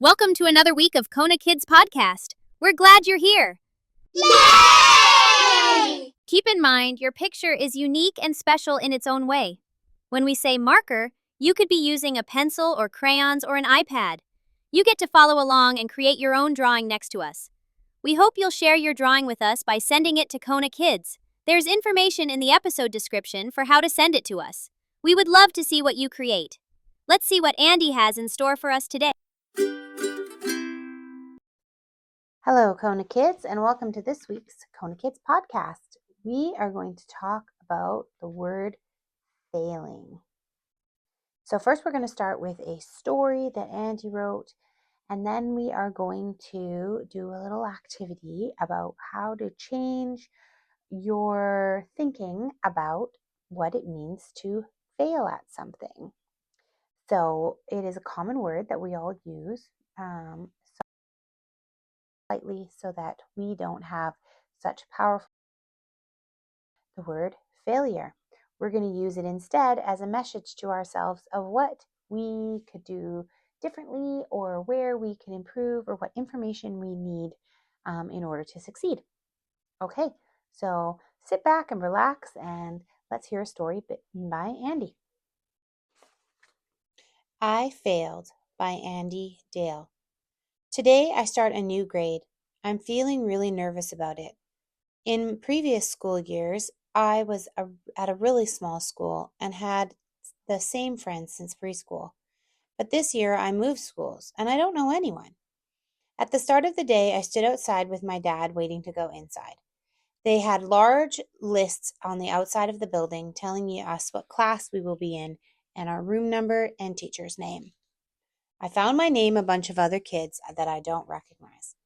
Welcome to another week of Kona Kids Podcast. We're glad you're here. Yay! Keep in mind, your picture is unique and special in its own way. When we say marker, you could be using a pencil or crayons or an iPad. You get to follow along and create your own drawing next to us. We hope you'll share your drawing with us by sending it to Kona Kids. There's information in the episode description for how to send it to us. We would love to see what you create. Let's see what Andee has in store for us today. Hello, Kona Kids, and welcome to this week's Kona Kids Podcast. We are going to talk about the word failing. So first we're going to start with a story that Andee wrote, and then we are going to do a little activity about how to change your thinking about what it means to fail at something. So it is a common word that we all use, slightly so that we don't have such powerful the word failure. We're going to use it instead as a message to ourselves of what we could do differently or where we can improve or what information we need in order to succeed. Okay, so sit back and relax and let's hear a story by Andee. I Failed by Andee Dale. Today I start a new grade. I'm feeling really nervous about it. In previous school years, I was at a really small school and had the same friends since preschool. But this year I moved schools and I don't know anyone. At the start of the day, I stood outside with my dad waiting to go inside. They had large lists on the outside of the building telling us what class we will be in and our room number and teacher's name. I found my name a bunch of other kids that I don't recognize.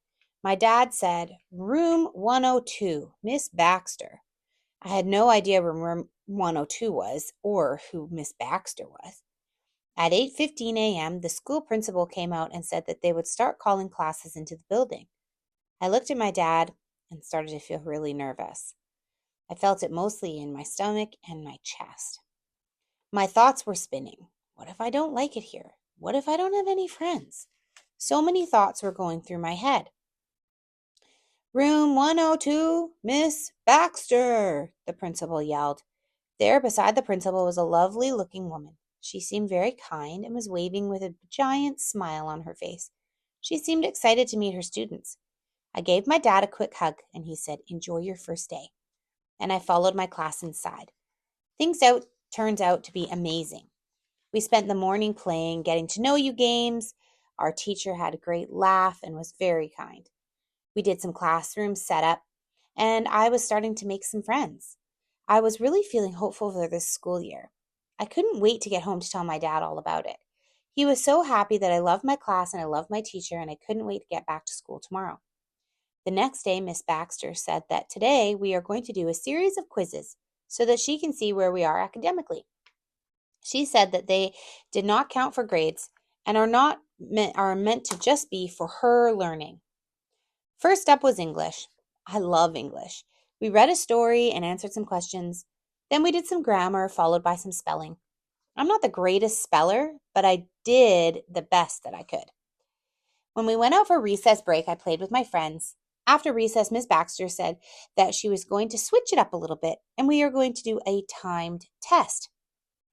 My dad said, "Room 102, Miss Baxter." I had no idea where room 102 was or who Miss Baxter was. At 8:15 a.m., the school principal came out and said that they would start calling classes into the building. I looked at my dad and started to feel really nervous. I felt it mostly in my stomach and my chest. My thoughts were spinning. What if I don't like it here? What if I don't have any friends? So many thoughts were going through my head. "Room 102, Miss Baxter," the principal yelled. There beside the principal was a lovely-looking woman. She seemed very kind and was waving with a giant smile on her face. She seemed excited to meet her students. I gave my dad a quick hug, and he said, "Enjoy your first day." And I followed my class inside. Turns out to be amazing. We spent the morning playing getting to know you games. Our teacher had a great laugh and was very kind. We did some classroom setup, and I was starting to make some friends. I was really feeling hopeful for this school year. I couldn't wait to get home to tell my dad all about it. He was so happy that I loved my class and I loved my teacher, and I couldn't wait to get back to school tomorrow. The next day, Miss Baxter said that today we are going to do a series of quizzes so that she can see where we are academically. She said that they did not count for grades and are meant to just be for her learning. First up was English. I love English. We read a story and answered some questions. Then we did some grammar, followed by some spelling. I'm not the greatest speller, but I did the best that I could. When we went out for recess break, I played with my friends. After recess, Miss Baxter said that she was going to switch it up a little bit, and we are going to do a timed test.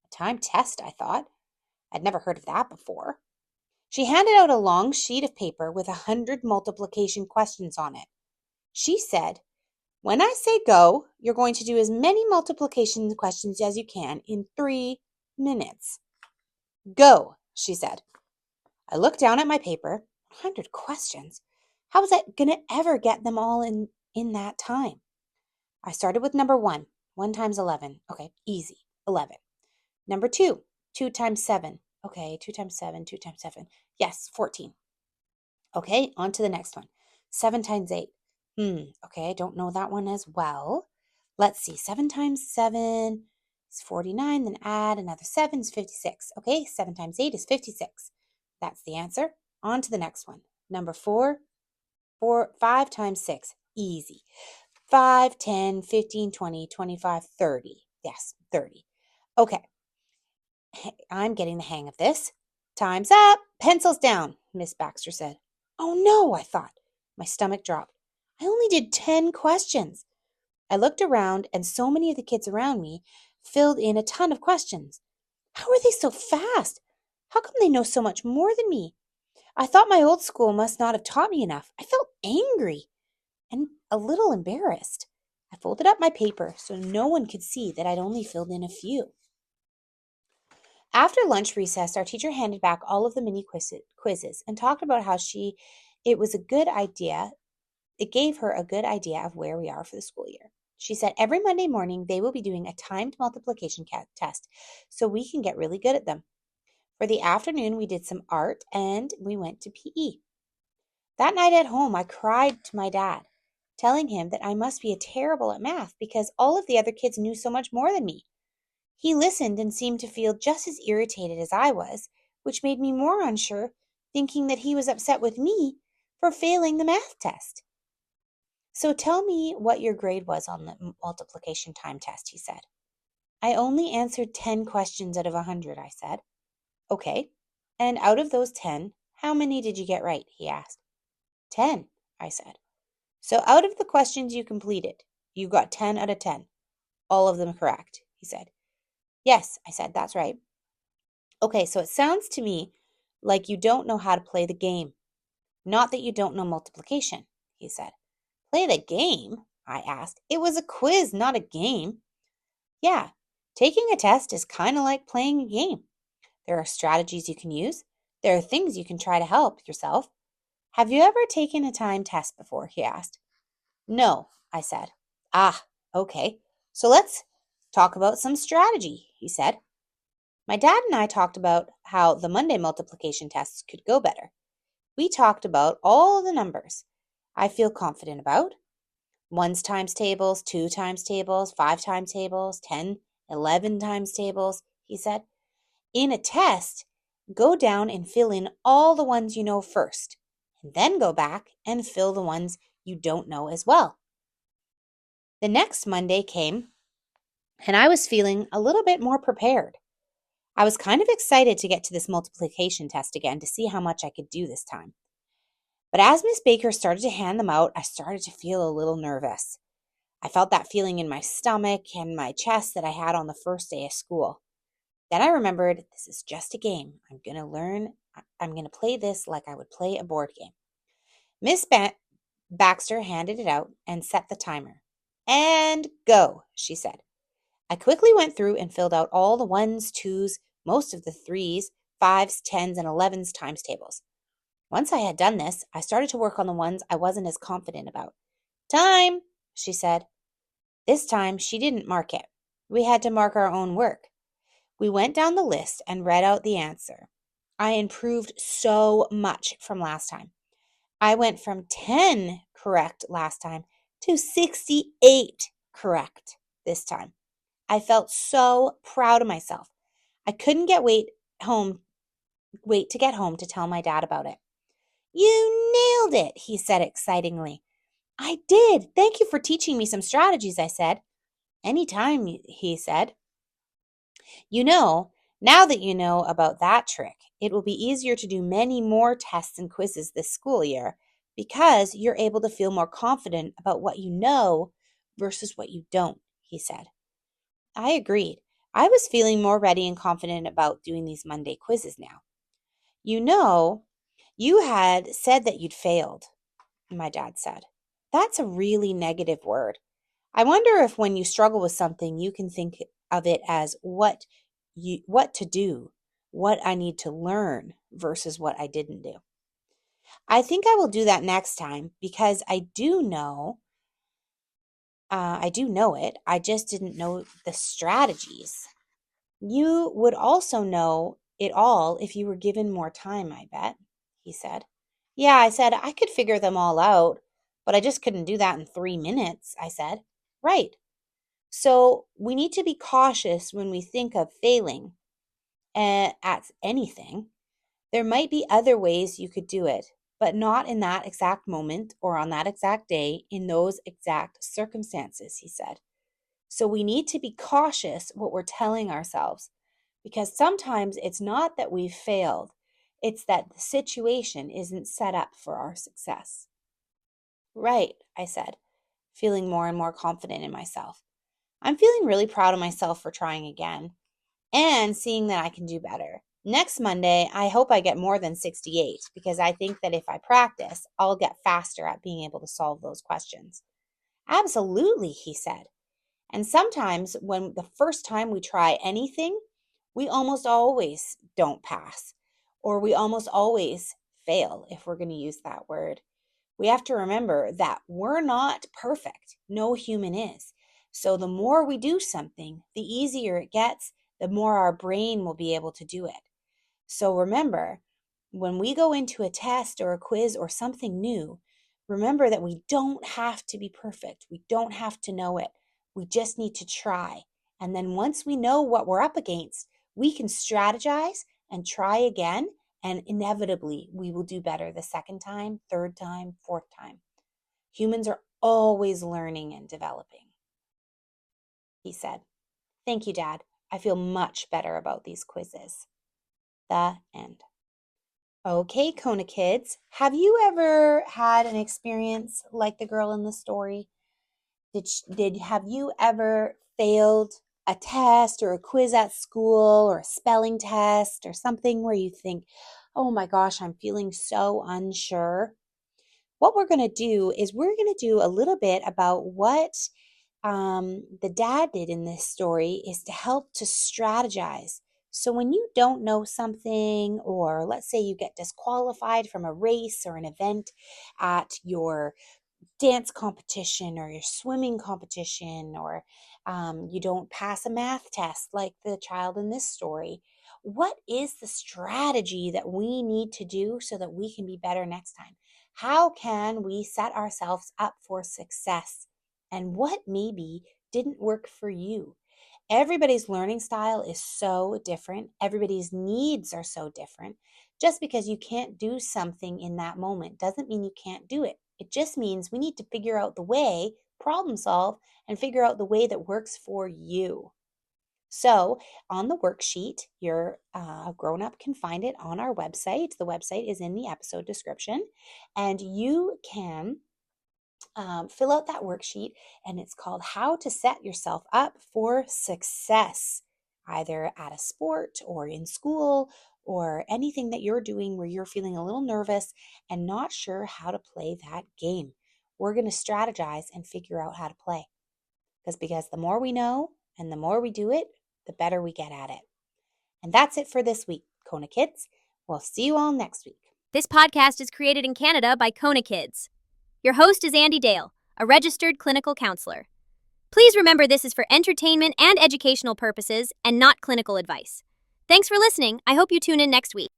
A timed test, I thought. I'd never heard of that before. She handed out a long sheet of paper with 100 multiplication questions on it. She said, "When I say go, you're going to do as many multiplication questions as you can in 3 minutes. Go," she said. I looked down at my paper. 100 questions? How was I going to ever get them all in that time? I started with number 1. 1 times 11. Okay, easy. 11. Number 2. 2 times 7. Okay, 2 times 7, 2 times 7. Yes, 14. Okay, on to the next one. 7 times 8. Okay, I don't know that one as well. Let's see, 7 times 7 is 49, then add another 7 is 56. Okay, 7 times 8 is 56. That's the answer. On to the next one. Number 4, 5 times 6. Easy. 5, 10, 15, 20, 25, 30. Yes, 30. Okay. I'm getting the hang of this. Time's up. Pencils down, Miss Baxter said. Oh no, I thought. My stomach dropped. I only did 10 questions. I looked around, and so many of the kids around me filled in a ton of questions. How are they so fast? How come they know so much more than me? I thought my old school must not have taught me enough. I felt angry and a little embarrassed. I folded up my paper so no one could see that I'd only filled in a few. After lunch recess, our teacher handed back all of the mini quizzes and talked about how it was a good idea. It gave her a good idea of where we are for the school year. She said every Monday morning they will be doing a timed multiplication test so we can get really good at them. For the afternoon, we did some art and we went to PE. That night at home, I cried to my dad, telling him that I must be terrible at math because all of the other kids knew so much more than me. He listened and seemed to feel just as irritated as I was, which made me more unsure, thinking that he was upset with me for failing the math test. So tell me what your grade was on the multiplication time test, he said. I only answered 10 questions out of 100, I said. Okay, and out of those 10, how many did you get right, he asked. 10, I said. So out of the questions you completed, you got 10 out of 10. All of them correct, he said. Yes, I said, that's right. Okay, so it sounds to me like you don't know how to play the game. Not that you don't know multiplication, he said. Play the game? I asked. It was a quiz, not a game. Yeah, taking a test is kind of like playing a game. There are strategies you can use. There are things you can try to help yourself. Have you ever taken a time test before? He asked. No, I said. Ah, okay. So let's talk about some strategy, he said. My dad and I talked about how the Monday multiplication tests could go better. We talked about all the numbers I feel confident about. 1's times tables, 2 times tables, 5 times tables, 10, 11 times tables, he said. In a test, go down and fill in all the ones you know first, and then go back and fill the ones you don't know as well. The next Monday came, and I was feeling a little bit more prepared. I was kind of excited to get to this multiplication test again to see how much I could do this time. But as Miss Baker started to hand them out, I started to feel a little nervous. I felt that feeling in my stomach and my chest that I had on the first day of school. Then I remembered, this is just a game. I'm going to play this like I would play a board game. Miss Baxter handed it out and set the timer. And go, she said. I quickly went through and filled out all the 1s, 2s, most of the 3s, 5s, 10s, and 11s times tables. Once I had done this, I started to work on the ones I wasn't as confident about. Time, she said. This time, she didn't mark it. We had to mark our own work. We went down the list and read out the answer. I improved so much from last time. I went from 10 correct last time to 68 correct this time. I felt so proud of myself. I couldn't wait to get home to tell my dad about it. You nailed it, he said excitingly. I did. Thank you for teaching me some strategies, I said. Anytime, he said. Now that you know about that trick, it will be easier to do many more tests and quizzes this school year because you're able to feel more confident about what you know versus what you don't, he said. I agreed. I was feeling more ready and confident about doing these Monday quizzes now. You had said that you'd failed, my dad said. That's a really negative word. I wonder if when you struggle with something, you can think of it as what to do, what I need to learn versus what I didn't do. I think I will do that next time because I do know it. I just didn't know the strategies. You would also know it all if you were given more time, I bet, he said. Yeah, I said, I could figure them all out, but I just couldn't do that in 3 minutes, I said. Right. So we need to be cautious when we think of failing at anything. There might be other ways you could do it, but not in that exact moment or on that exact day in those exact circumstances, he said. So we need to be cautious what we're telling ourselves because sometimes it's not that we've failed. It's that the situation isn't set up for our success. Right, I said, feeling more and more confident in myself. I'm feeling really proud of myself for trying again and seeing that I can do better. Next Monday, I hope I get more than 68 because I think that if I practice, I'll get faster at being able to solve those questions. Absolutely, he said. And sometimes when the first time we try anything, we almost always don't pass, or we almost always fail, if we're going to use that word. We have to remember that we're not perfect. No human is. So the more we do something, the easier it gets, the more our brain will be able to do it. So remember, when we go into a test or a quiz or something new, remember that we don't have to be perfect. We don't have to know it. We just need to try. And then once we know what we're up against, we can strategize and try again. And inevitably, we will do better the second time, third time, fourth time. Humans are always learning and developing, he said. Thank you, Dad. I feel much better about these quizzes. The end. Okay, Kona kids, have you ever had an experience like the girl in the story? Have you ever failed a test or a quiz at school or a spelling test or something where you think, oh my gosh, I'm feeling so unsure? What we're going to do is we're going to do a little bit about what the dad did in this story is to help to strategize. So when you don't know something, or let's say you get disqualified from a race or an event at your dance competition or your swimming competition, or you don't pass a math test like the child in this story, what is the strategy that we need to do so that we can be better next time? How can we set ourselves up for success? And what maybe didn't work for you? Everybody's learning style is so different. Everybody's needs are so different. Just because you can't do something in that moment doesn't mean you can't do it. It just means we need to figure out the way, problem solve, and figure out the way that works for you. So on the worksheet, your grown-up can find it on our website. The website is in the episode description, and you can fill out that worksheet, and it's called How to Set Yourself Up for Success, either at a sport or in school or anything that you're doing where you're feeling a little nervous and not sure how to play that game. We're going to strategize and figure out how to play. Because the more we know and the more we do it, the better we get at it. And that's it for this week, Kona Kids. We'll see you all next week. This podcast is created in Canada by Kona Kids. Your host is Andee Dale, a registered clinical counselor. Please remember this is for entertainment and educational purposes and not clinical advice. Thanks for listening. I hope you tune in next week.